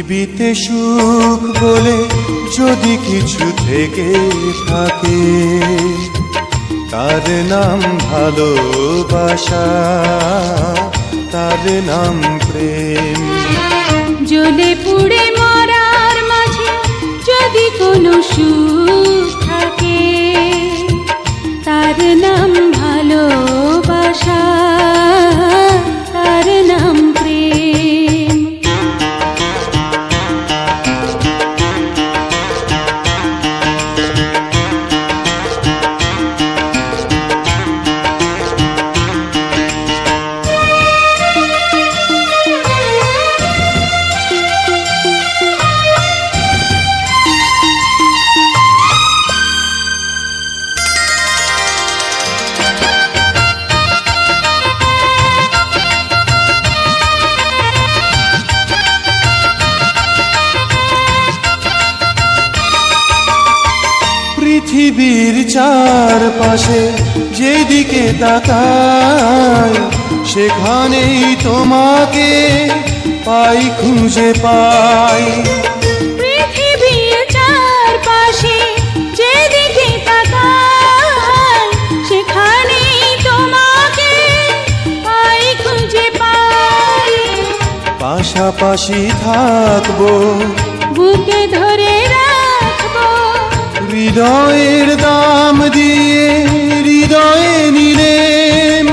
পৃথিবীতে সুখ বলে যদি কিছু থেকে থাকে, তার নাম ভালোবাসা, তার নাম প্রেম। জ্বলে পুড়ে মরার মাঝে যদি কোনো সুখ থাকে, তার নাম ভালোবাসা, তার নাম প্রেম। পৃথিবীর চারপাশে যেদিকে তাকাই, সেখানেই তোমাকে পাই, খুঁজে পাই। পৃথিবীর চারপাশে যেদিকে তাকাই, সেখানেই তোমাকে পাই, খুঁজে পাই। পাশাপাশি থাকবো, বুকে ধরে রাখবো, হৃদয়ের দাম দিয়ে হৃদয়ে নিলেম।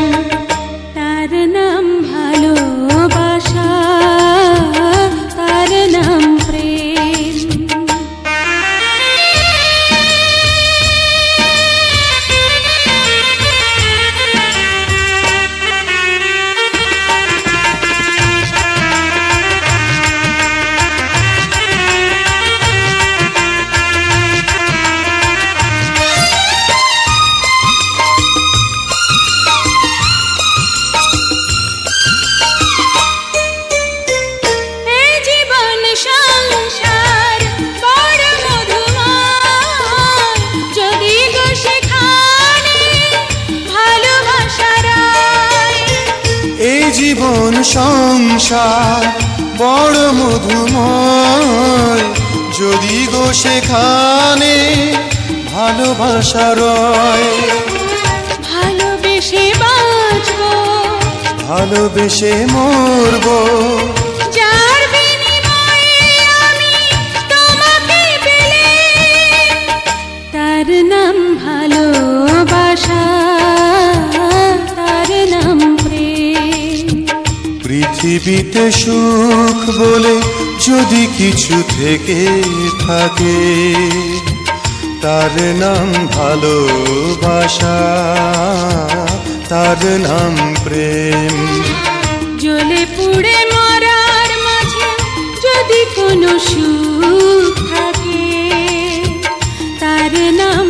তার নাম ভালোবাসা, তার নাম প্রেম। জীবন সংসার বড় মধুময়, যদি গো সেখানে ভালোবাসা রয়। ভালোবেসে বাঁচবো, ভালোবেসে মরবো, যার বিনিময়ে আমি তোমাকে পেলে, তার নাম ভালোবাসা, তার নাম প্রেম। পৃথিবীতে সুখ বলে যদি কিছু থেকে থাকে, তার নাম ভালোবাসা, তার নাম প্রেম। জ্বলে পুড়ে মরার মাঝে যদি কোনো সুখ থাকে, তার নাম